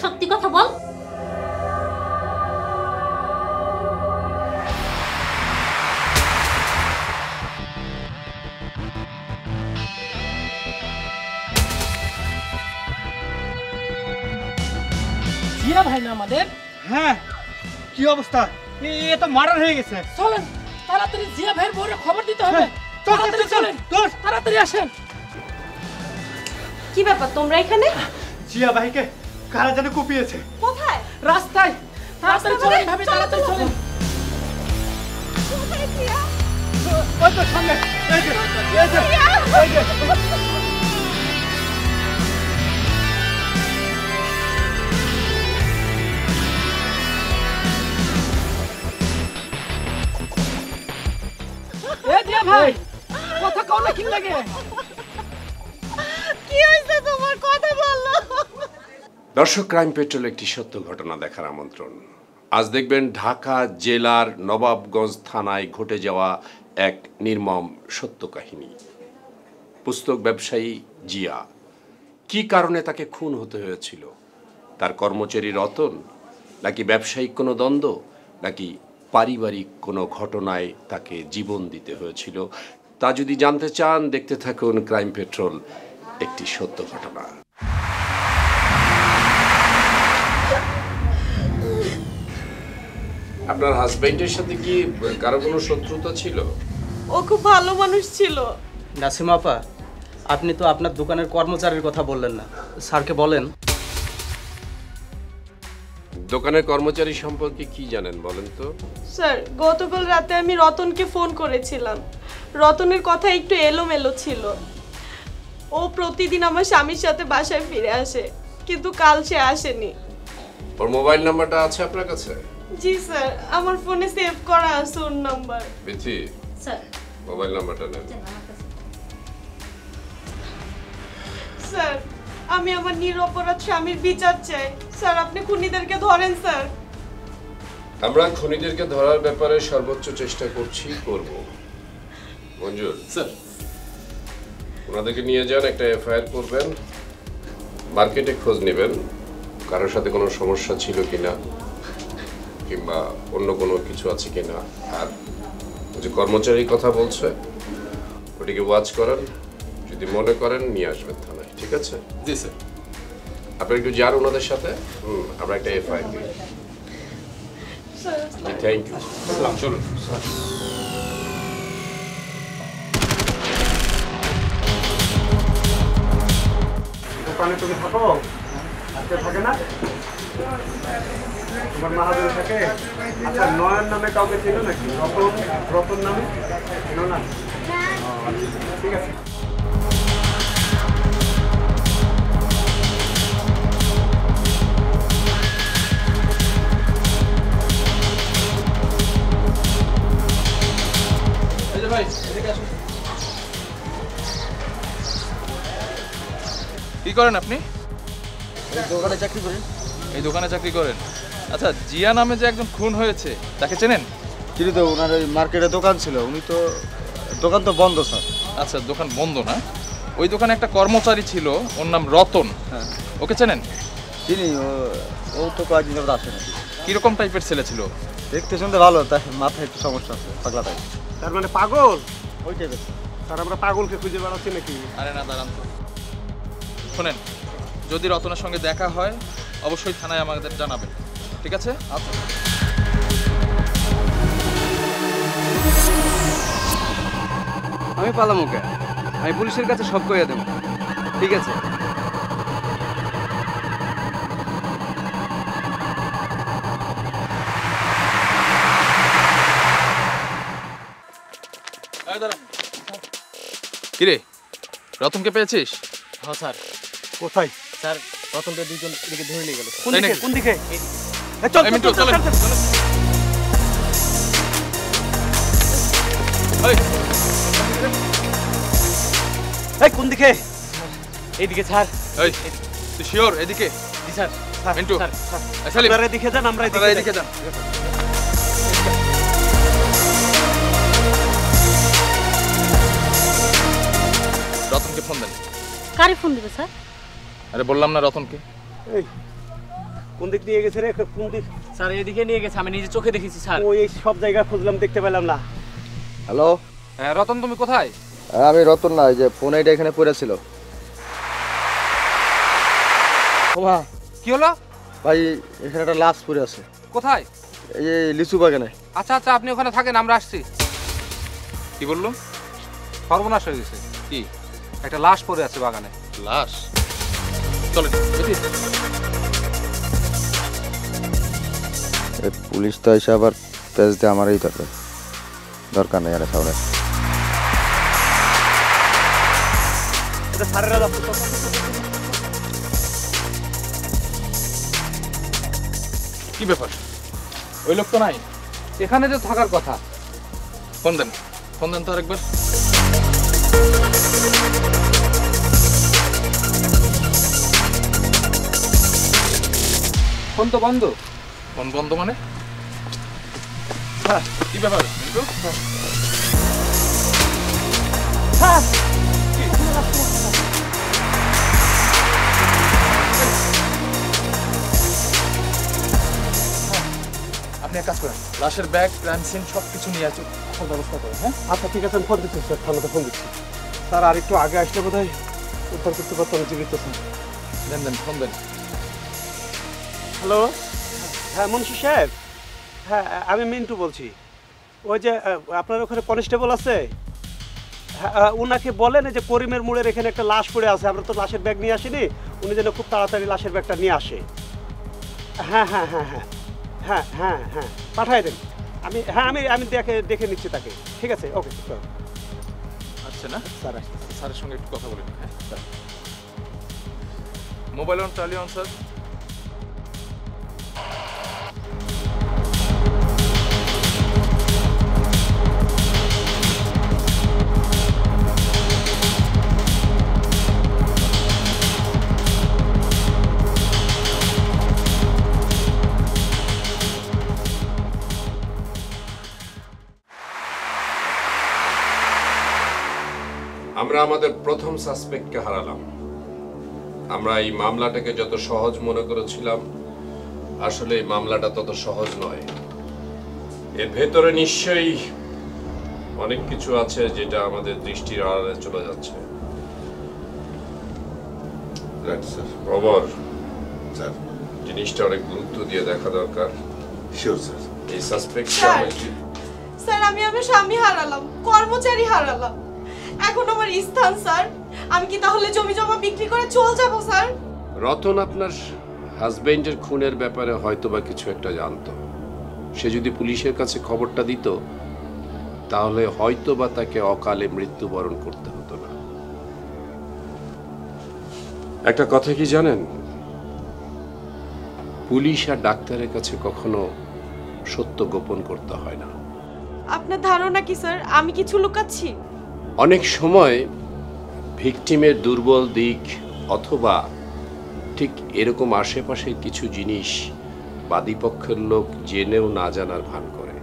সত্যি কথা বল। জিয়া ভাই না আমাদের? হ্যাঁ, কি অবস্থা? এ তো মার্ডার হয়ে গেছে। চলেন তাড়াতাড়ি জিয়া ভাইয়ের বউরে খবর দিতে হবে। তাড়াতাড়ি চলেন, তাড়াতাড়ি আসেন। কি ব্যাপার তোমরা এখানে? জিয়া ভাইকে কারা যেন কুপিয়েছে। কোথায়? রাস্তায়। তাড়াতাড়ি চলেন ভাবি, তাড়াতাড়ি চলেন। কোথায় জিয়া? ওই তো সামনে। এই যে, এই যে, এই যে। এ জিয়া ভাই, কথা কও না কি লাগে? কি হইছে তোমার? কথা বলো। দর্শক, ক্রাইম পেট্রোল একটি সত্য ঘটনা দেখার আমন্ত্রণ। আজ দেখবেন ঢাকা জেলার নবাবগঞ্জ থানায় ঘটে যাওয়া এক নির্মম সত্য কাহিনী। পুস্তক ব্যবসায়ী জিয়া, কি কারণে তাকে খুন হতে হয়েছিল? তার কর্মচারী রতন, নাকি ব্যবসায়িক কোনো দ্বন্দ্ব, নাকি পারিবারিক কোনো ঘটনায় তাকে জীবন দিতে হয়েছিল? তা যদি জানতে চান, দেখতে থাকুন ক্রাইম পেট্রোল একটি সত্য ঘটনা। আপনার হাজবেন্ডের সাথে কি কারো কোনো শত্রুতা ছিল? ও খুব ভালো মানুষ ছিল। নাসিমা আপা, আপনি তো আপনার দোকানের কর্মচারীর কথা বললেন না, স্যারকে বলেন। দোকানের কর্মচারী সম্পর্কে কি জানেন বলেন তো? স্যার, গতকাল রাতে আমি রতনকে ফোন করেছিলাম। রতনের কথা একটু এলোমেলো ছিল। ও প্রতিদিন আমার স্বামীর সাথে বাসায় ফিরে আসে, কিন্তু কাল সে আসেনি। ওর মোবাইল নাম্বারটা আছে আপনার কাছে? জি স্যার, আমার ফোনে সেভ করা আছে ওর নাম্বার। বিথি, স্যার মোবাইল নাম্বারটা নেন। স্যার, আমি আমার নিরপরাধ স্বামীর বিচার চাই। স্যার, আপনি খুনিদেরকে ধরেন স্যার। আমরা খুনিদেরকে ধরার ব্যাপারে সর্বোচ্চ চেষ্টা করছি, করব। মঞ্জুর স্যার, ওনাদেরকে নিয়ে যান, একটা এফআইআর করবেন, মার্কেটে খোঁজ নেবেন কারোর সাথে কোনো সমস্যা ছিল কিনা, কিংবা অন্য কোনো কিছু আছে কিনা। আর যে কর্মচারীর কথা বলছে ওটিকে ওয়াচ করেন, যদি মনে করেন নিয়ে আসবেন থানায়, ঠিক আছে? জি স্যার। আপনি একটু যান ওনাদের সাথে, আমরা একটা এফআইআর দিই। Thank you. চলুন। দোকানে তুমি থাকো? আজকে থাকে না? তোমার মাহাজন থাকে? আচ্ছা, নয়ন নামে কাউকে ছিল নাকি? রতন, রতন নামে ছিল না? ঠিক আছে। কি করেন আপনি? দোকানে চাকরি করেন? এই দোকানে চাকরি করেন? আচ্ছা, জিয়া নামে যে একজন খুন হয়েছে তাকে চেনেন? কিন্তু তো ওনার ওই মার্কেটে দোকান ছিল, উনি তো দোকান তো বন্ধ স্যার। আচ্ছা, দোকান বন্ধ না? ওই দোকানে একটা কর্মচারী ছিল, ওর নাম রতন। হ্যাঁ, ওকে চেনেন? চিনি। ও তো কয়েকদিন ধরে আসে নাকি। কিরকম টাইপের ছেলে ছিল? দেখতে শুনতে ভালো, তাই মাথায় একটু সমস্যা আছে, পাগলা টাইপ। তার মানে পাগল? ওই টাইপের। স্যার, আমরা পাগলকে খুঁজে বেড়াচ্ছি নাকি? আরে না, দাঁড়ান তো। শোনেন, যদি রতনের সঙ্গে দেখা হয় অবশ্যই থানায় আমাদের জানাবেন, ঠিক আছে? আচ্ছা। আমি পালাম ওকে, আমি পুলিশের কাছে সব কইয়া দেব, ঠিক আছে? কিরে, রতনকে পেয়েছিস? হ্যাঁ স্যার। কোথায়? স্যার, রতনকে দুজন এদিকে ধরে নিয়ে গেল। কোন দিকে? কোন দিকে? চল চল চল। এই কোন দিকে? এইদিকে স্যার। এই, তুই শিওর এদিকে? জি স্যার। মিন্টু, স্যার, সালিম, আপনারা এদিকে যান, আমরা এদিকে যান। রতনকে ফোন দেন। কারে ফোন দিবে স্যার? আরে বললাম না রতনকে। এই কোন দিক নিয়ে গেছে রে? কোন দিক? স্যার এদিকে নিয়ে গেছে, আমি নিজে চোখে দেখেছি স্যার। ওই এই সব জায়গা খুঁজলাম, দেখতে পেলাম না। হ্যালো, হ্যাঁ রতন, তুমি কোথায়? আমি রতন না, এই যে ফোন এইটা এখানে পড়েছিল। ওমা, কি হলো? ভাই এখানে একটা লাশ পড়ে আছে। কোথায়? এই যে লিচু বাগানে। আচ্ছা আচ্ছা, আপনি ওখানে থাকেন, আমরা আসছি। কি বললো? সর্বনাশ হয়ে গেছে। কি? একটা লাশ পড়ে আছে বাগানে। লাশ? চলেন বুঝি। এই পুলিশ তো এসে আবার পেজ দিয়ে আমারই দরকার নেই আর সামনে। এটা সারেরা যাচ্ছে। কি ব্যাপার? ওই লোক তো নাই এখানে তো থাকার কথা। ফোন দেন, ফোন দেন তো আরেকবার। ফোন তো বন্ধ। ফোন বন্ধ মানে? কি ব্যাপার মিন্টু? আপনি এক কাজ করেন, লাশের ব্যাগ, ক্রাইম সিন সব কিছু নিয়ে আসুন, সব ব্যবস্থা করেন। হ্যাঁ আচ্ছা ঠিক আছে, আমি ফোন দিচ্ছি স্যার, থানাতে ফোন দিচ্ছি। স্যার আর একটু আগে আসলে বোধ হয় উদ্ধার করতে পারতাম জীবিত স্যার। দেন দেন, ফোন দেন। হ্যালো, হ্যাঁ মুন্সি সাহেব, হ্যাঁ আমি মিন্টু বলছি। ওই যে আপনার ওখানে কনস্টেবল আছে, ওনাকে বলেন যে করিমের মোড়ের এখানে একটা লাশ পড়ে আছে, আমরা তো লাশের ব্যাগ নিয়ে আসিনি, উনি যেন খুব তাড়াতাড়ি লাশের ব্যাগটা নিয়ে আসে। হ্যাঁ হ্যাঁ হ্যাঁ হ্যাঁ হ্যাঁ হ্যাঁ হ্যাঁ পাঠাই দেন। আমি দেখে নিচ্ছি তাকে। ঠিক আছে, ওকে আচ্ছা না স্যার। স্যারের সঙ্গে একটু কথা বলে নিন। হ্যাঁ স্যার, মোবাইল অন, টালি অন স্যার। আমরা আমাদের প্রথম সাসপেক্টকে হারালাম। আমরা এই মামলাটাকে যত সহজ মনে করেছিলাম, আসলে এই মামলাটা তত সহজ নয়। এর ভেতরে নিশ্চয়ই অনেক কিছু আছে যেটা আমাদের দৃষ্টির আড়ালে চলে যাচ্ছে। খবর স্যার, জিনিসটা অনেক গুরুত্ব দিয়ে দেখা দরকার। Sure sir. এই সাসপেক্ট স্যার আমি আমার স্বামী হারালাম, কর্মচারী হারালাম, এখন আমার স্থান স্যার। আমি কি তাহলে জমি জমা বিক্রি করে চলে যাব স্যার? রতন আপনার হাজবেন্ডের খুনের ব্যাপারে হয়তোবা কিছু একটা জানতো। সে যদি পুলিশের কাছে খবরটা দিত, তাহলে হয়তোবা তাকে অকালে মৃত্যুবরণ করতে হতো না। একটা কথা কি জানেন, পুলিশ আর ডাক্তারের কাছে কখনো সত্য গোপন করতে হয় না। আপনার ধারণা কি স্যার আমি কিছু লুকাচ্ছি? অনেক সময় ভিকটিমের দুর্বল দিক অথবা ঠিক এরকম আশেপাশের কিছু জিনিস বাদীপক্ষের লোক জেনেও না জানার ভান করে।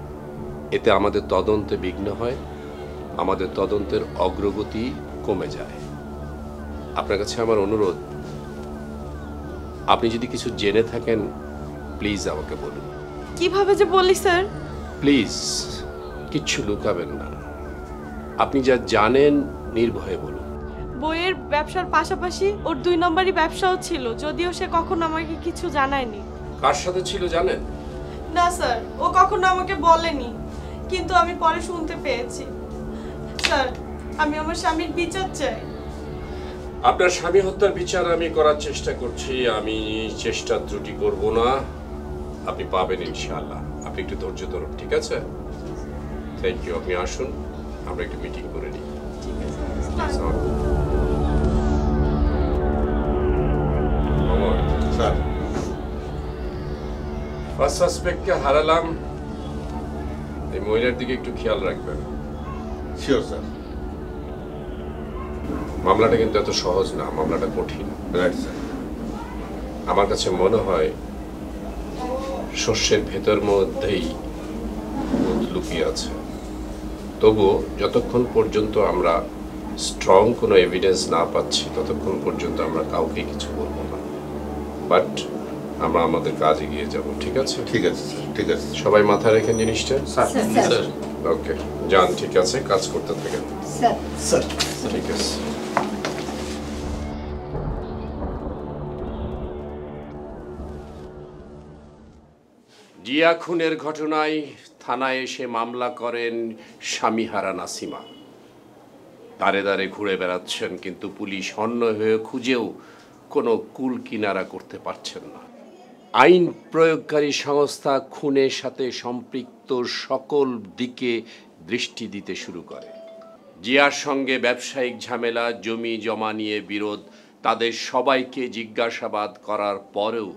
এতে আমাদের তদন্তে বিঘ্ন হয়, আমাদের তদন্তের অগ্রগতি কমে যায়। আপনার কাছে আমার অনুরোধ, আপনি যদি কিছু জেনে থাকেন প্লিজ আমাকে বলুন। কিভাবে যে বলি স্যার? প্লিজ কিচ্ছু লুকাবেন না, আপনি যা জানেন নির্ভয়ে বলুন। বইয়ের ব্যবসার পাশাপাশি ওর 2 নম্বরই ব্যবসাও ছিল, যদিও সে কখনো আমাকে কিছু জানায়নি। কার সাথে ছিল জানেন? না স্যার, ও কখনো আমাকে বলেনি, কিন্তু আমি পরে শুনতে পেয়েছি। স্যার আমি আমার স্বামীর বিচার চাই। আপনার স্বামী হত্যার বিচার আমি করার চেষ্টা করছি, আমি চেষ্টা ত্রুটি করব না, আপনি পাবেন ইনশাআল্লাহ। আপনি একটু ধৈর্য ধরুন, ঠিক আছে? Thank you. আপনি আসুন, আমরা একটু মিটিং করে নিই। স্যার, ফার্স্ট সাসপেক্টকে হারালাম, এই মহিলার দিকে একটু খেয়াল রাখবেন। Sure sir. মামলাটা কিন্তু এত সহজ না, মামলাটা কঠিন। Right sir. আমার কাছে মনে হয় শস্যের ভেতর মধ্যেই ভূত লুকিয়ে আছে। তবুও যতক্ষণ পর্যন্ত আমরা স্ট্রং কোনো এভিডেন্স না পাচ্ছি ততক্ষণ পর্যন্ত আমরা কাউকে কিছু বলবো না, বাট আমরা আমাদের কাজে গিয়ে যাব। ঠিক আছে? ঠিক আছে স্যার, ঠিক আছে। সবাই মাথায় রেখেন জিনিসটা। স্যার ওকে, যান, ঠিক আছে, কাজ করতে থাকেন। স্যার স্যার ঠিক আছে। জিয়া খুনের ঘটনায় থানায় এসে মামলা করেন স্বামীহারা নাসিমা। দাঁড়ে দাঁড়ে ঘুরে বেড়াচ্ছেন, কিন্তু পুলিশ হন্য হয়ে খুঁজেও কোনো কুল কিনারা করতে পারছেন না। আইন প্রয়োগকারী সংস্থা খুনের সাথে সম্পৃক্ত সকল দিকে দৃষ্টি দিতে শুরু করে। জিয়ার সঙ্গে ব্যবসায়িক ঝামেলা, জমি জমা নিয়ে বিরোধ, তাদের সবাইকে জিজ্ঞাসাবাদ করার পরেও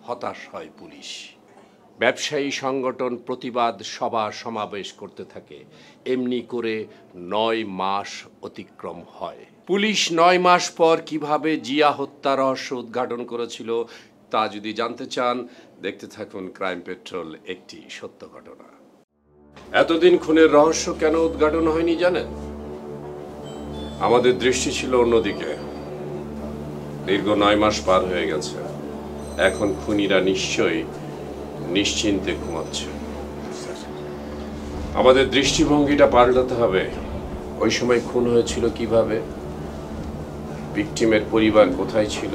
হতাশ হয় পুলিশ। ব্যবসায়ী সংগঠন প্রতিবাদ সভা সমাবেশ করতে থাকে। এমনি করে ৯ মাস অতিক্রম হয়। পুলিশ ৯ মাস পর কিভাবে জিয়া হত্যা রহস্য উদ্ঘাটন করেছিল তা যদি জানতে চান, দেখতে থাকুন ক্রাইম পেট্রোল, একটি সত্য ঘটনা। এতদিন খুনের রহস্য কেন উদ্ঘাটন হয়নি জানেন? আমাদের দৃষ্টি ছিল অন্যদিকে। দীর্ঘ ৯ মাস পার হয়ে গেছে, এখন খুনিরা নিশ্চয়ই নিশ্চিন্তে ঘুমাচ্ছে। আমাদের দৃষ্টিভঙ্গিটা পাল্টাতে হবে। ওই সময় খুন হয়েছিল কিভাবে, ভিকটিমের পরিবার কোথায় ছিল,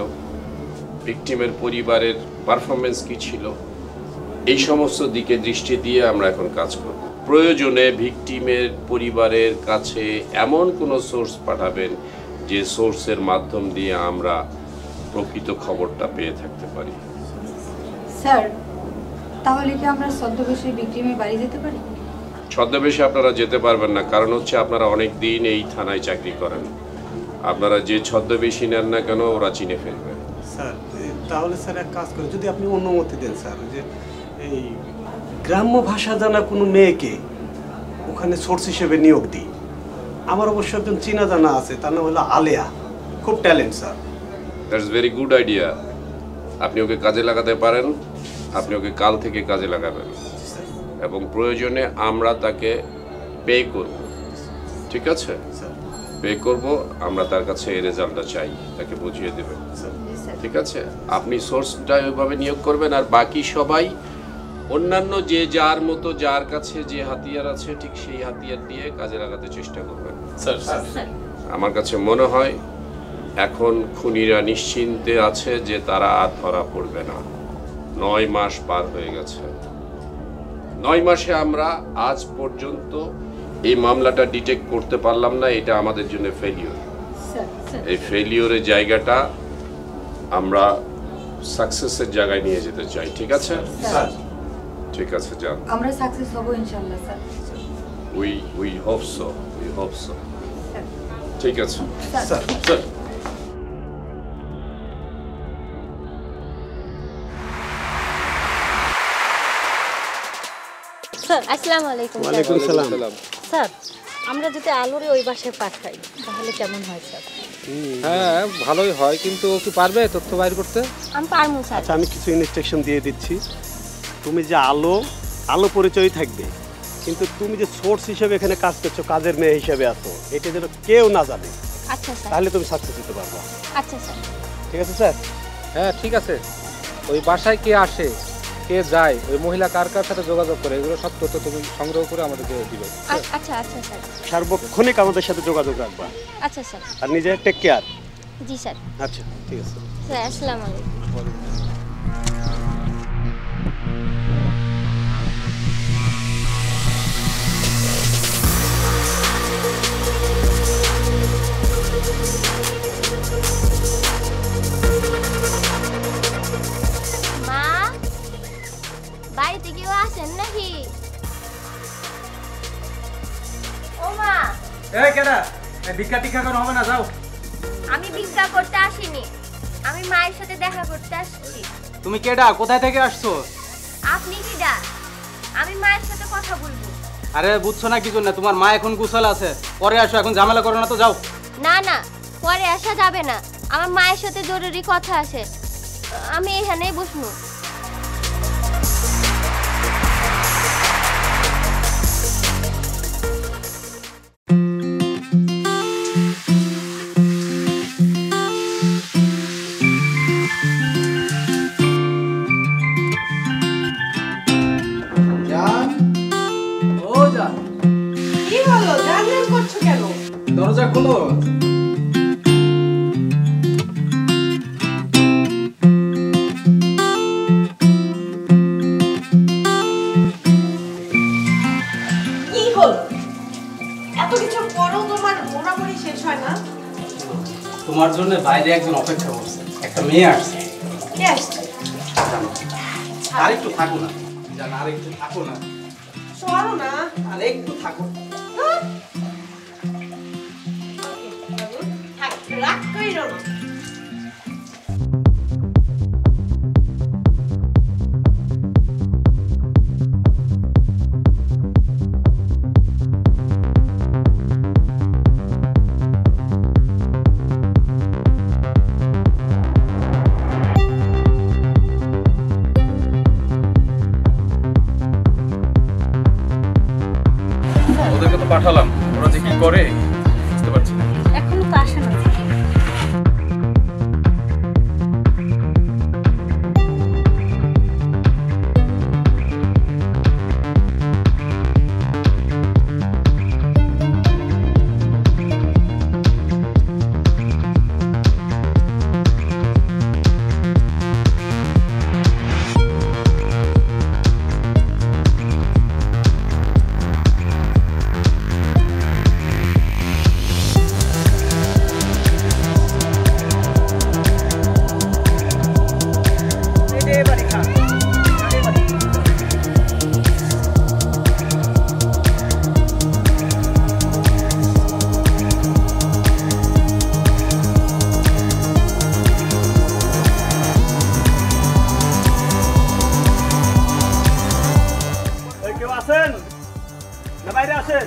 ভিকটিমের পরিবারের পারফরমেন্স কি ছিল, এই সমস্ত দিকে দৃষ্টি দিয়ে আমরা এখন কাজ করব। প্রয়োজনে ভিকটিমের পরিবারের কাছে এমন কোনো সোর্স পাঠাবেন যে সোর্সের মাধ্যম দিয়ে আমরা প্রকৃত খবরটা পেয়ে থাকতে পারি। স্যার তাহলে কি আমরা ছদ্মবেশে ভিকটিমের বাড়ি যেতে পারি? ছদ্মবেশে আপনারা যেতে পারবেন না, কারণ হচ্ছে আপনারা অনেক দিন এই থানায় চাকরি করেন। আপনারা যে ছদ্মবেশী নেন না কেন, ওরা চিনে ফেলবে। স্যার তাহলে স্যার এক কাজ করে, যদি আপনি অনুমতি দেন স্যার, যে এই গ্রাম্য ভাষা জানা কোনো মেয়েকে ওখানে সোর্স হিসেবে নিয়োগ দিই। আমার অবশ্য একজন চীনা জানা আছে, তার নাম হলো আলেয়া, খুব talent sir. That's very good idea. আপনি ওকে কাজে লাগাতে পারেন, আপনি ওকে কাল থেকে কাজে লাগাবেন এবং প্রয়োজনে আমরা তাকে পে করব। ঠিক আছে? পে করব, আমরা তার কাছে এই রেজাল্টটা চাই, তাকে বুঝিয়ে দেবেন। ঠিক আছে? আপনি সোর্সটা ওইভাবে নিয়োগ করবেন, আর বাকি সবাই অন্যান্য যে যার মতো যার কাছে যে হাতিয়ার আছে ঠিক সেই হাতিয়ার দিয়ে কাজে লাগাতে চেষ্টা করবেন। স্যার আমার কাছে মনে হয় এখন খুনিরা নিশ্চিন্তে আছে যে তারা আর ধরা পড়বে না। ৯ মাস পার হয়ে গেছে। ৯ মাসে আমরা আজ পর্যন্ত এই মামলাটা ডিটেক্ট করতে পারলাম না, এটা আমাদের জন্য ফেলিওর। এই ফেলিওরের জায়গাটা আমরা সাকসেসের জায়গায় নিয়ে যেতে চাই। ঠিক আছে? ঠিক আছে, যান। আমরা সাকসেস হব ইনশাআল্লাহ sir. We hope so, we hope so. ঠিক আছে স্যার। স্যার স্যার আসসালামু আলাইকুম। ওয়ালাইকুম সালাম। স্যার আমরা যদি আলুরে ওই বাসায় পাঠাই তাহলে কেমন হয় স্যার? হ্যাঁ ভালোই হয়, কিন্তু ও কি পারবে তথ্য বাইর করতে? আমি পারবো স্যার। আচ্ছা আমি কিছু ইনস্ট্রাকশন দিয়ে দিচ্ছি। তুমি যে আলো পরিচয় থাকবে, কিন্তু তুমি যে সোর্স হিসেবে এখানে কাজ করছো, কাজের মেয়ে হিসেবে আছো, এটা যেন কেউ না জানে, আচ্ছা স্যার। তাহলে তুমি সাকসেস হতে পারবা। আচ্ছা স্যার। ঠিক আছে স্যার? হ্যাঁ ঠিক আছে। ওই বাসায় কে আসে কে যায়, ওই মহিলা কার কার সাথে যোগাযোগ করে, এগুলো সব তথ্য তুমি সংগ্রহ করে আমাদেরকে দিবে। আচ্ছা আচ্ছা স্যার। সার্বক্ষণিক আমাদের সাথে যোগাযোগ রাখবা। আচ্ছা স্যার। আর নিজে টেক কেয়ার। জি স্যার। আচ্ছা ঠিক আছে স্যার আসসালামু আলাইকুম। মা বাড়িতে কেউ আসেন নাকি? ও মা, এই কেডা, এই ভিক্ষা টিক্ষা কোনো হবে না, যাও। আমি ভিক্ষা করতে আসিনি, আমি মায়ের সাথে দেখা করতে আসছি। তুমি কেডা, কোথায় থেকে আসছো? আপনি কি ডা? আমি মায়ের সাথে কথা বলবো। আরে বুঝছো না কি জন্য, তোমার মা এখন কুশল আছে, পরে আসো, এখন ঝামেলা করো না তো, যাও। না না, পরে আসা যাবে না, আমার মায়ের সাথে জরুরি কথা আছে, আমি এখানেই বসবো। জন্য বাইরে একজন অপেক্ষা করছে, একটা মেয়ে আসছে। কে আসছে? আর একটু থাকো না জান, আর একটু থাকো না, সরো না, আর একটু থাকো। রাগ কইরো না। ওদেরকে তো পাঠালাম, ওরা যে কি করে বুঝতে পারছি না। এখনো তো আসে না। কেউ আছেন না বাইরে আসেন?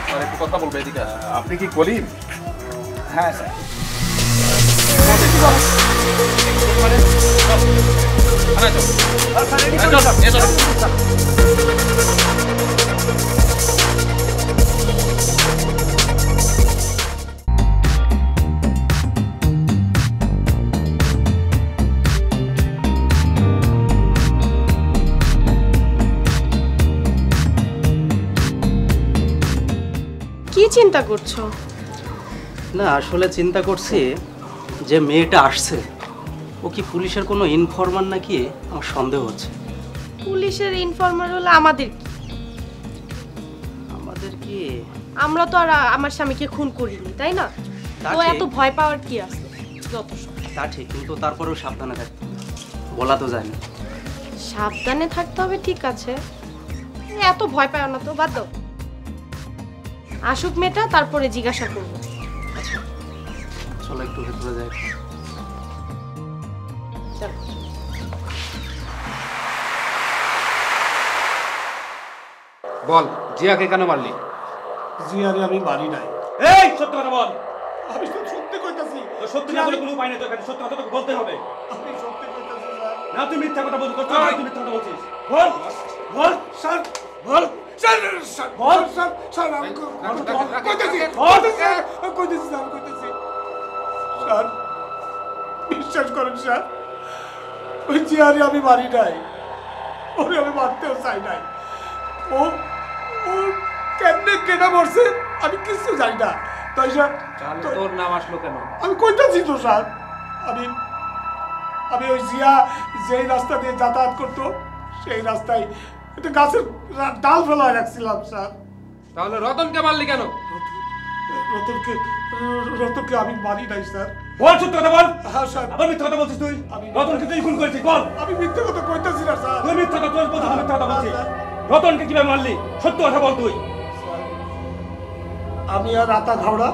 স্যার একটু কথা বলবো, এদিকে আসুন। আপনি কি কলিম? হ্যাঁ স্যার। কি চিন্তা করছো? না আসলে চিন্তা করছি যে মেয়েটা আসছে ও কি পুলিশের কোনো ইনফরমার নাকি, আমার সন্দেহ হচ্ছে। পুলিশের ইনফরমার হলে আমাদের কি? আমাদের কি? আমরা তো আর আমার স্বামীকে খুন করিনি, তাই না? তা তো ঠিক। এত ভয় পাওয়ার কি আছে? যত সব। তা ঠিক, কিন্তু তারপরেও সাবধানে থাকতে হবে, বলা তো যায় না। সাবধানে থাকতে হবে, ঠিক আছে। এত ভয় পাও না তো, বাদ দাও। আসুক মেয়েটা, তারপরে জিজ্ঞাসা করবো। আচ্ছা চলো একটু ভেতরে যাই। চলো। বল, জিয়াকে কেন মারলি? জিয়ারে আমি মারি নাই। এই সত্য কথা বল। আমি তো সত্যি কইতাছি। সত্যি না বলে কোনো উপায় নেই, তো এখানে সত্য কথা তো বলতে হবে। আমি সত্যি কইতাছি স্যার। না তুই মিথ্যা কথা বলছিস, তুই মিথ্যা কথা বলছিস। বল বল স্যার বল স্যার স্যার বল স্যার স্যার আমি কইতাছি কইতাছি স্যার কইতাছি। স্যার বিশ্বাস করেন স্যার, ওই জিয়ারে আমি মারি নাই, ওরে আমি মারতেও চাই নাই। ও ও কেমনে কেনা মরছে আমি কিছু জানি না। তাই স্যার তোর নাম আসলো কেন? আমি কইতাছি তো স্যার, আমি আমি ওই জিয়া যেই রাস্তা দিয়ে যাতায়াত করতো সেই রাস্তায় একটা গাছের ডাল ফেলায় রাখছিলাম স্যার। তাহলে রতনকে মারলি কেন? রতনকে আমি মারি নাই স্যার। বল সত্য কথা বল। হ্যাঁ স্যার। আবার মিথ্যা কথা বলছিস তুই? রতনকে তুই খুন করেছিস, বল। আমি মিথ্যা কথা কইতাছি না স্যার। তুই মিথ্যা কথা বলছিস, মিথ্যা কথা বলছিস। রতনকে কিভাবে মারলি? সত্য কথা বল তুই। আমি আর রাতা ঘাওড়া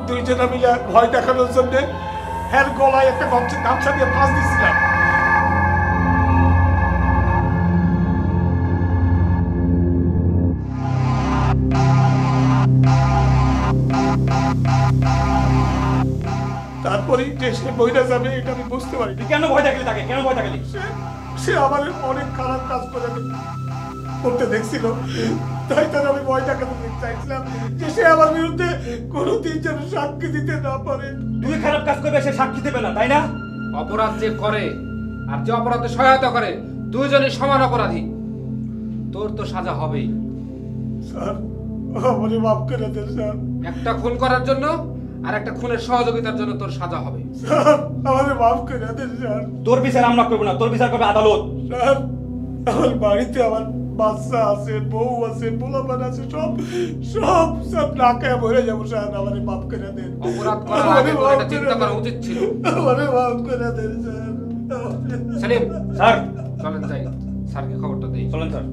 দুইজনে মিলে ভয় দেখানোর জন্য হ্যার গলায় একটা গামছা দিয়ে ফাঁস দিছিলাম। তারপরে যে সে বইটা যাবে এটা আমি বুঝতে পারি। তুই কেন ভয় দেখালি তাকে? কেন ভয় দেখালি? সে আমার অনেক খারাপ কাজ করতে দেখছিল, তাই তার আমি ভয় দেখাতে চাইছিলাম যে সে আমার বিরুদ্ধে কোনোদিন যেন সাক্ষী দিতে না পারে। তুই খারাপ কাজ করবে, সে সাক্ষী দেবে না, তাই না? অপরাধ যে করে আর যে অপরাধে সহায়তা করে দুইজনই সমান অপরাধী। তোর তো সাজা হবেই। স্যার আমারে মাফ করে দেন স্যার। একটা খুন করার জন্য আর একটা খুনের সহযোগিতার জন্য তোর সাজা হবে। স্যার আমারে মাফ করে দেন স্যার। তোর বিচার আমরা করবো না, তোর বিচার করবে আদালত। স্যার আমার বাড়িতে আমার বাচ্চা আছে, বউ আছে, পোলাপান আছে, সব সব সব ঢাকায় ভরে যাবো। স্যার আমারে মাফ করে দেন। অপরাধ করার আগে তোর এটা চিন্তা করা উচিত ছিল। আমারে মাফ করে দেন স্যার। সেলিম স্যার চলেন যাই, স্যারকে খবরটা দেই। চলেন স্যার।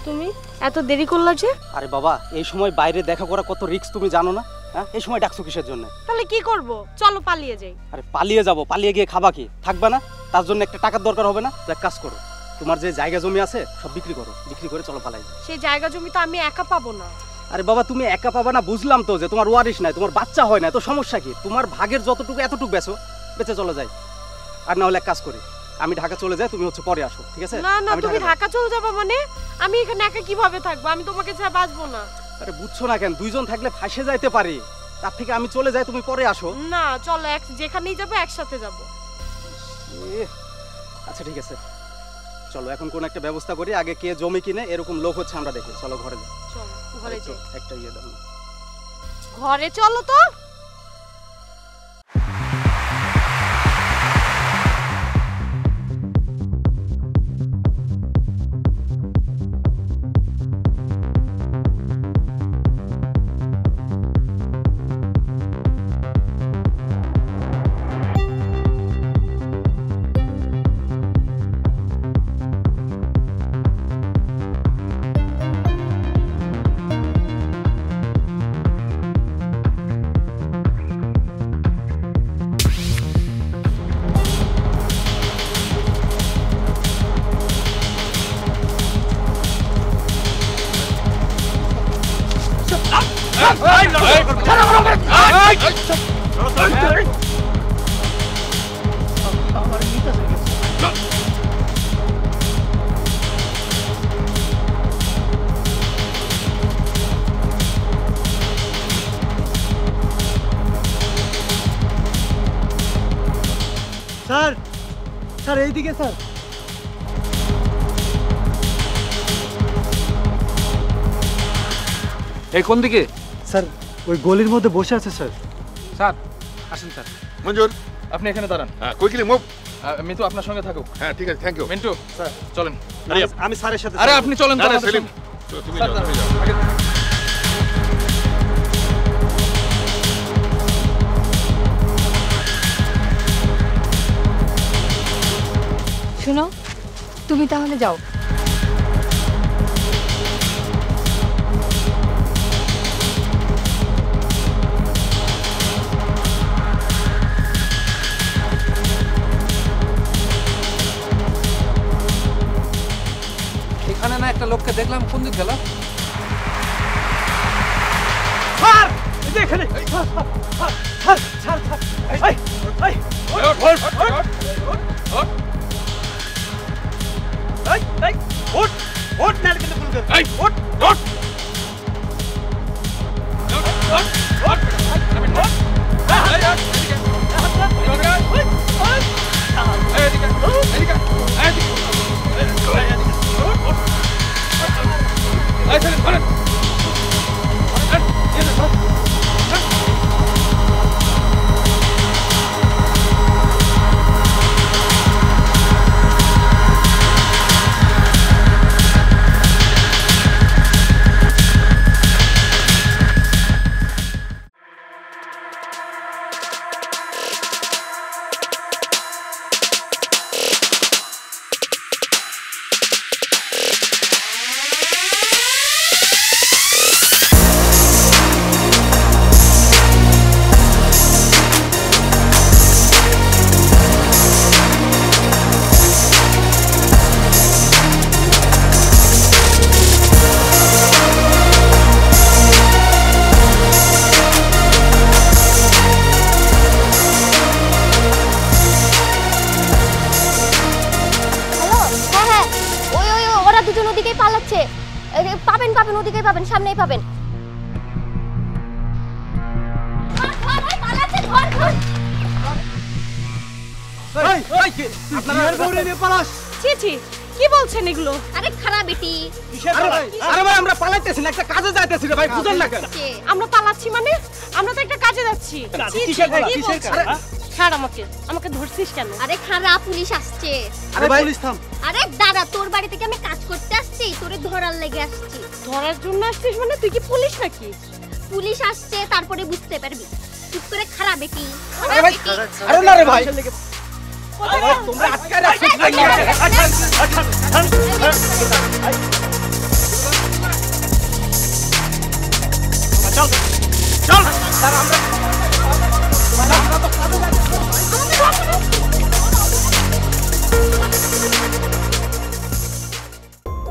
তুমি এত দেরি করলা যে? আরে বাবা, এই সময় বাইরে দেখা করা কত রিস্ক তুমি জানো না? হ্যাঁ, এই সময় ডাকছো কিসের জন্য? তাহলে কি করব? চলো পালিয়ে যাই। আরে পালিয়ে যাবো, পালিয়ে গিয়ে খাবা কি? থাকবা না? তার জন্য একটা টাকার দরকার হবে না? তো এক কাজ করো, তোমার যে জায়গা জমি আছে সব বিক্রি করো, বিক্রি করে চলো পালাই। সেই জায়গা জমি তো আমি একা পাবো না। আরে বাবা, তুমি একা পাবা না বুঝলাম তো, যে তোমার ওয়ারিশ নাই, তোমার বাচ্চা হয় না, তো সমস্যা কি? তোমার ভাগের যতটুকু এতটুকু বেচে চলে যাই। আর না হলে এক কাজ করি, আমি ঢাকা চলে যাই, তুমি হচ্ছে পরে আসো, ঠিক আছে? না না, তুমি ঢাকা চলে যাবা মানে? আমি এখানে একা কিভাবে থাকবো? আমি তোমাকে ছাড়া বাঁচবো না। আরে বুঝছো না কেন, দুইজন থাকলে ফাঁসে যাইতে পারি, তার থেকে আমি চলে যাই, তুমি পরে আসো। না চলো, যেখানেই যাবো একসাথে যাবো। আচ্ছা ঠিক আছে, চলো এখন কোন একটা ব্যবস্থা করি, আগে কে জমি কিনে এরকম লোক হচ্ছে আমরা দেখি। চলো ঘরে যাই। চলো ঘরে যাই। একটা ইয়ে দাও, ঘরে চলো তো। স্যার, স্যার এইদিকে স্যার। এই কোন দিকে? স্যার ওই গলির মধ্যে বসে আছে স্যার। স্যার আসেন স্যার। মঞ্জুর, আপনি এখানে দাঁড়ান। Quickly move. মিন্টু আপনার সঙ্গে থাকুক। হ্যাঁ ঠিক আছে, থ্যাংক ইউ। মিন্টু স্যার চলেন। আমি স্যারের সাথে। আরে আপনি চলেন। না সেলিম, তুমি যাও, তুমি যাও। শোনো, তুমি তাহলে যাও। এখানে না একটা লোককে দেখলাম, কোন দিক গেল? স্যার এখানে। স্যার স্যার স্যার স্যার, এই ওঠ ওঠ, নালে কিন্তু ভুল করবে। এই ওঠ ওঠ ওঠ। পাবেন, ওদিকেই পাবেন, সামনেই পাবেন। ছি ছি, কি বলছেন এগুলো? আরে খারাপ বেটি। আরে ভাই আমরা পালাইতেছি না, একটা কাজে যাইতেছি রে ভাই, বুঝেন না কেন? আমরা পালাচ্ছি মানে? আমরা তো একটা কাজে যাচ্ছি। ছাড় আমাকে, আমাকে ধরছিস কেন? আরে খারাপ, পুলিশ আসছে। আরে ভাই পুলিশ থাম। আরে দাদা, তোর বাড়ি থেকে আমি কাজ করতে আসছি, তোরে ধরার লেগে আসছি। ধরার জন্য আসছিস মানে? তুই কি পুলিশ নাকি? পুলিশ আসছে, তারপরে বুঝতে পারবি। চুপ করে খারাপ বেটি। আরে ভাই, আরে না রে ভাই, তোমরা আটকে রাখছো। চল চল স্যার, আমরা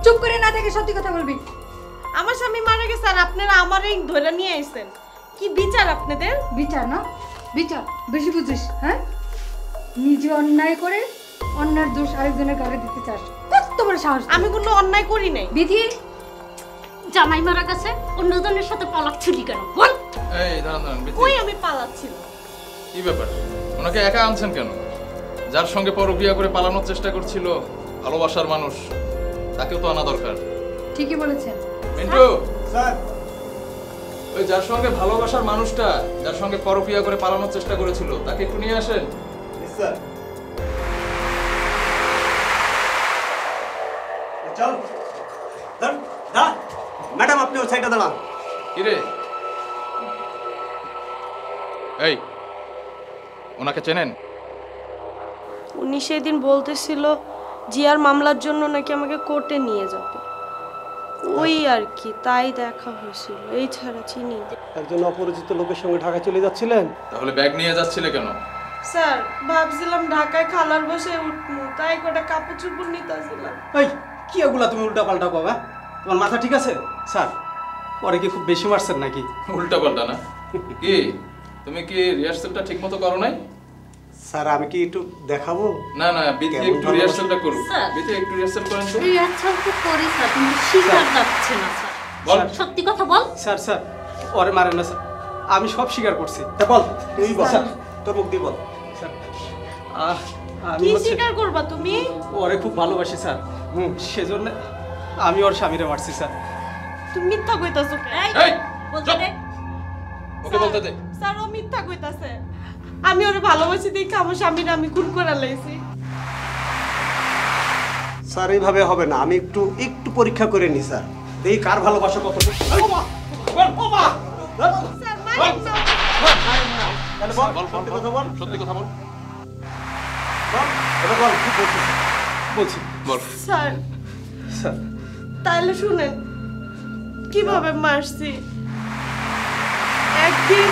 চুপ করে না থেকে সত্যি কথা বলবি। আমার স্বামী মারা গেছে আর আপনারা আমারই ধরে নিয়ে আইছেন। কি বিচার আপনাদের? বিচার না বিচার, বেশি বুঝিস। হ্যাঁ, নিজে অন্যায় করে অন্যার দোষ আরেকজনের ঘাড়ে দিতে চাস, কত বড় সাহস! আমি কোনো অন্যায় করি নাই। বিধি, জামাই মারা গেছে, অন্যজনের সাথে পলাক ছুটি কেন বল? এই দাঁড়ান দাঁড়ান, ওই আমি পালাচ্ছিলাম। কি ব্যাপার, ওনাকে একা আনছেন কেন? যার সঙ্গে পরক্রিয়া করে পালানোর চেষ্টা করছিল ভালোবাসার মানুষ, তাকেও তো আনা দরকার। ঠিকই বলেছেন মিন্টু স্যার, ওই যার সঙ্গে ভালোবাসার মানুষটা, যার সঙ্গে পরক্রিয়া করে পালানোর চেষ্টা করেছিল, তাকে একটু নিয়ে আসেন। স্যার চল দা ম্যাডাম, আপনি ওই সাইডে দাঁড়ান। কি রে? এই, ওনাকে চেনেন? উনি সেদিন বলতেছিল জিয়ার মামলার জন্য নাকি আমাকে কোর্টে নিয়ে যাবে, ওই আর কি, তাই দেখা হয়েছিল। এই ছাড়া চিনি। একজন অপরিচিত লোকের সঙ্গে ঢাকা চলে যাচ্ছিলেন? তাহলে ব্যাগ নিয়ে যাচ্ছিলে কেন? স্যার, ভাবছিলাম ঢাকায় খালার বসে উঠবো, তাই কটা কাপড় চোপড় নিতেছিলাম। এই কি এগুলা তুমি উল্টা পাল্টা বাবা? তোমার মাথা ঠিক আছে? স্যার, পরে কি খুব বেশি মারছেন নাকি? উল্টা পাল্টা না। কি তুমি কি রিহার্সালটা ঠিকমতো করো নাই? স্যার আমি কি একটু দেখাবো? না না, বিথি একটু রিহার্সালটা করুন। বিথি একটু রিহার্সাল করেন তো। রিহার্সাল তো করি স্যার, কিন্তু স্বীকার যাচ্ছে না স্যার। বল, সত্যি কথা বল। স্যার স্যার, ওরে মারেন না স্যার, আমি সব স্বীকার করছি। তা বল, তুই বল স্যার, তোর মুখ দিয়ে বল। স্যার আমি কি স্বীকার করবা তুমি? ওরে খুব ভালোবাসি স্যার, সেজন্য আমি ওর স্বামীরে মারছি স্যার। তুমি মিথ্যা কইতাছো কেন? এই বলতে দে, ওকে বলতে দে। স্যার, ও মিথ্যা কইতাছে। আমি ওরে ভালোবাসি দেখে আমার স্বামীরে আমি খুন করে লাইছি। স্যার এইভাবে হবে না, আমি একটু একটু পরীক্ষা করে নি স্যার, দেখি কার ভালোবাসা কত। সত্যি কথা বল। বলছি বল। স্যার স্যার, তাহলে শুনেন কিভাবে মারছি। একদিন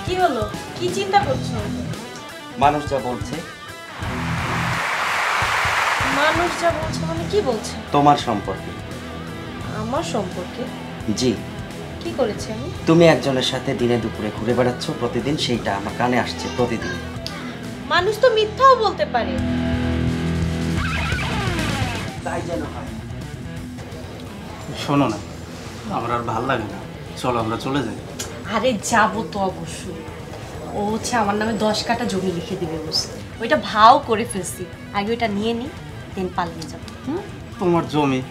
কি হলো, কি চিন্তা করছো? মানুষ যা বলছে। মানুষ যা বলছে মানে কি বলছে? তোমার সম্পর্কে। আমার সম্পর্কে? জি। কি করেছি আমি? তুমি একজনের সাথে দিনে দুপুরে ঘুরে বেড়াচ্ছ প্রতিদিন, সেইটা আমার কানে আসছে প্রতিদিন। মানুষ তো মিথ্যাও বলতে পারে। তাই যেন হয়। শোনো না, আমার আর ভাল লাগে না, চলো আমরা চলে যাই। আরে যাবো তো অবশ্যই। ও হচ্ছে আমার নামে 10 কাঠা জমি লিখে দিবে বসে, ওইটা ভাও করে ফেলছি। আগে ওইটা নিয়ে নি, দেন পালিয়ে যাবো। তোমার জমি,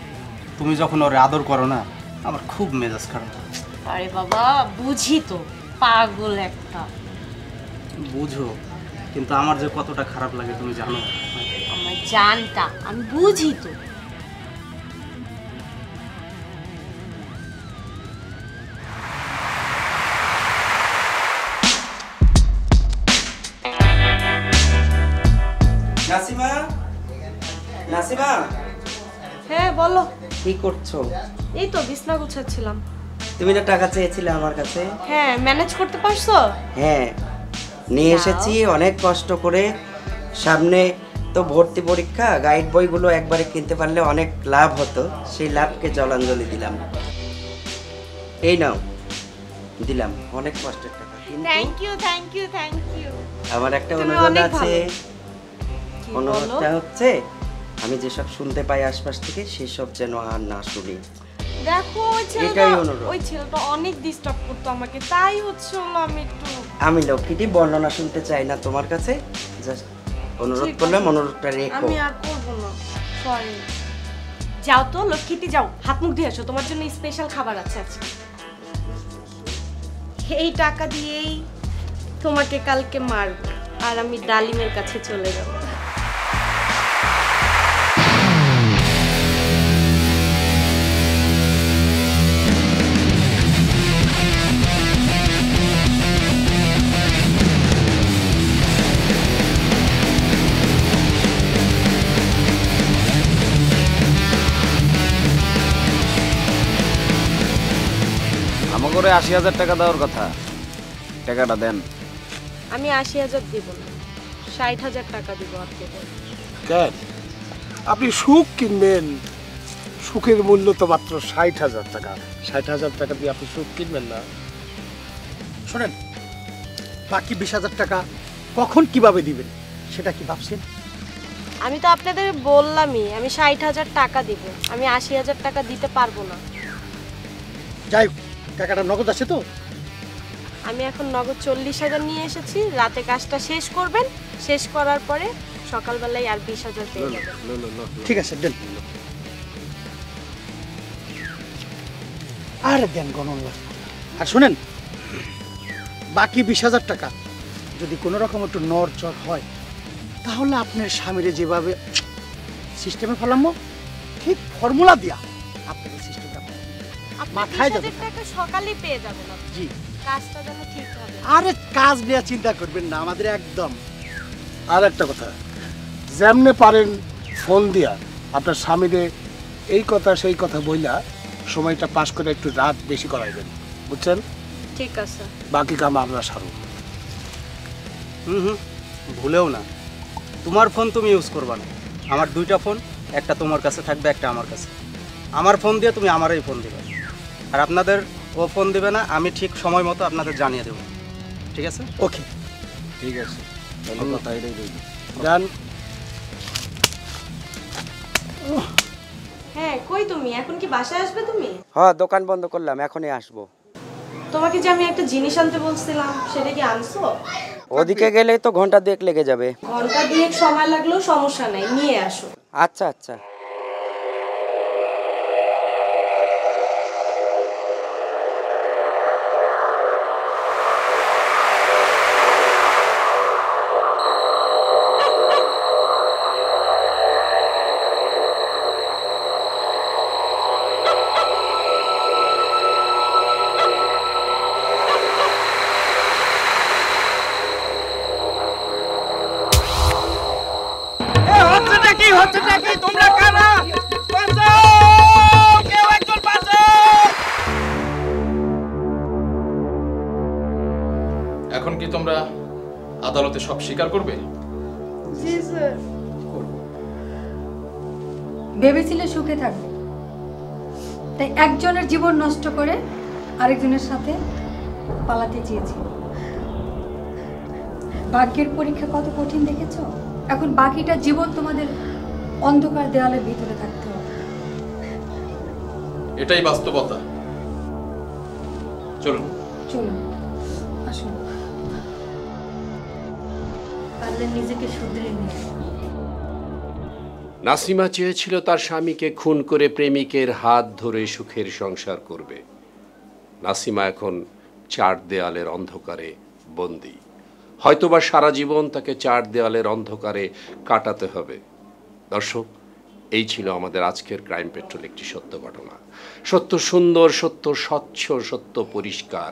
তুমি যখন ওরে আদর করো না, আমার খুব মেজাজ খারাপ। আরে বাবা, বুঝি তো, পাগল একটা। বুঝো, কিন্তু আমার যে কতটা খারাপ লাগে তুমি জানো। আমার জানটা আমি বুঝি তো। নাসিমা, নাসিমা। হ্যাঁ বলো। কি করছো? এই তো বিছনা গুছাচ্ছিলাম। তুমি না টাকা চেয়েছিলে আমার কাছে? হ্যাঁ, ম্যানেজ করতে পারছো? হ্যাঁ, নিয়ে এসেছি অনেক কষ্ট করে। সামনে তো ভর্তি পরীক্ষা, গাইড বইগুলো একবারে কিনতে পারলে অনেক লাভ হতো, সেই লাভকে জলাঞ্জলি দিলাম। এই নাও, দিলাম, অনেক কষ্টের টাকা। Thank you, thank you, thank you. আমার একটা অনুরোধ আছে, অনুরোধটা হচ্ছে আমি যেসব শুনতে পাই আশপাশ থেকে সেসব যেন আর না শুনি। দেখো এটাই অনুরোধ। ওই ছেলেটা অনেক ডিস্টার্ব করতো আমাকে, তাই হচ্ছে হলো আমি একটু আমি লক্ষ্মীটি বর্ণনা শুনতে চাই না তোমার কাছে, জাস্ট অনুরোধ করলাম, অনুরোধটা রেখো। আমি আর করবো না, সরি। যাও তো লক্ষ্মীটি, যাও হাত মুখ দিয়ে আসো, তোমার জন্য স্পেশাল খাবার আছে আজকে। এই টাকা দিয়েই তোমাকে কালকে মারব আর আমি ডালিমের কাছে চলে যাব। আমাকে ৮০,০০০ টাকা দেওয়ার কথা, টাকাটা দেন। আমি ৮০,০০০ দিব না, ৬০,০০০ টাকা দিব আপনাকে। কেন আপনি সুখ কিনবেন? সুখের মূল্য তো মাত্র ৬০,০০০ টাকা। ৬০,০০০ টাকা দিয়ে আপনি সুখ কিনবেন না? শোনেন, বাকি ২০,০০০ টাকা কখন কিভাবে দিবেন সেটা কি ভাবছেন? আমি তো আপনাদের বললামই আমি ৬০,০০০ টাকা দিব, আমি ৮০,০০০ টাকা দিতে পারবো না। যাই হোক, টাকাটা নগদ আছে তো? আমি এখন নগদ ৪০,০০০ নিয়ে এসেছি, রাতে কাজটা শেষ করবেন, শেষ করার পরে সকালবেলায় আর ২০,০০০ পেয়ে যাবেন। ঠিক আছে, দেন। আর দেন গণন। আর শুনেন, বাকি ২০,০০০ টাকা যদি কোনো রকম একটু নড়চড় হয় তাহলে আপনার স্বামীরে যেভাবে সিস্টেমে ফেলামো, ঠিক ফর্মুলা দিয়া আপনাদের সিস্টেমটা মাথায় যাবে। টাকা সকালেই পেয়ে যাবেন। জি, কাজটা যেন ঠিক হবে। আরে কাজ নিয়ে চিন্তা করবেন না, আমাদের একদম। আর একটা কথা, যেমনে পারেন ফোন দিয়া আপনার স্বামীরে এই কথা সেই কথা বইলা সময়টা পাস করে একটু রাত বেশি করাইবেন, বুঝছেন? ঠিক আছে, বাকি কাম আমরা সারব। ভুলেও না, তোমার ফোন তুমি ইউজ করবা না। আমার 2টা ফোন, একটা তোমার কাছে থাকবে, একটা আমার কাছে। আমার ফোন দিয়ে তুমি আমারই ফোন দিবে, আর আপনাদের ও ফোন দিবে না। আমি ঠিক সময় মতো আপনাদের জানিয়ে দেবো, ঠিক আছে? ওকে, ঠিক আছে, তাহলে কথা এটাই রইল। যান। হ্যাঁ, কই তুমি? এখন কি বাসায় আসবে তুমি? হ্যাঁ, দোকান বন্ধ করলাম, এখনই আসবো। তোমাকে যে আমি একটা জিনিস আনতে বলছিলাম, সেটা কি আনছো? ওদিকে গেলে তো ঘন্টা 2 লেগে যাবে। ঘন্টা 2 সময় লাগলেও সমস্যা নাই, নিয়ে আসো। আচ্ছা আচ্ছা। তোমরা কারা? বাঁচাও! কেউ একজন বাঁচাও! এখন কি তোমরা আদালতে সব স্বীকার করবে? জি স্যার। ভেবেছিলে সুখে থাকবে, তাই একজনের জীবন নষ্ট করে আরেকজনের সাথে পালাতে চেয়েছি। ভাগ্যের পরীক্ষা কত কঠিন দেখেছো? এখন বাকিটা জীবন তোমাদের অন্ধকার দেওয়ালের ভিতরে থাকতে হবে। এটাই বাস্তবতা। চলুন চলুন, আসুন। পারলে নিজেকে শুধরে নিয়ে। নাসিমা চেয়েছিল তার স্বামীকে খুন করে প্রেমিকের হাত ধরে সুখের সংসার করবে। নাসিমা এখন 4 দেয়ালের অন্ধকারে বন্দী। হয়তোবা সারা জীবন তাকে 4 দেয়ালের অন্ধকারে কাটাতে হবে। দর্শক, এই ছিল আমাদের আজকের ক্রাইম পেট্রোল, একটি সত্য ঘটনা। সত্য সুন্দর, সত্য স্বচ্ছ, সত্য পরিষ্কার।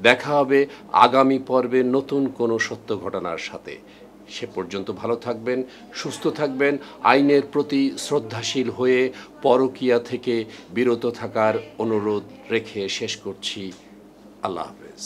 দেখা হবে আগামী পর্বে নতুন কোনো সত্য ঘটনার সাথে। সে পর্যন্ত ভালো থাকবেন, সুস্থ থাকবেন, আইনের প্রতি শ্রদ্ধাশীল হয়ে পরকীয়া থেকে বিরত থাকার অনুরোধ রেখে শেষ করছি। আল্লাহ হাফেজ।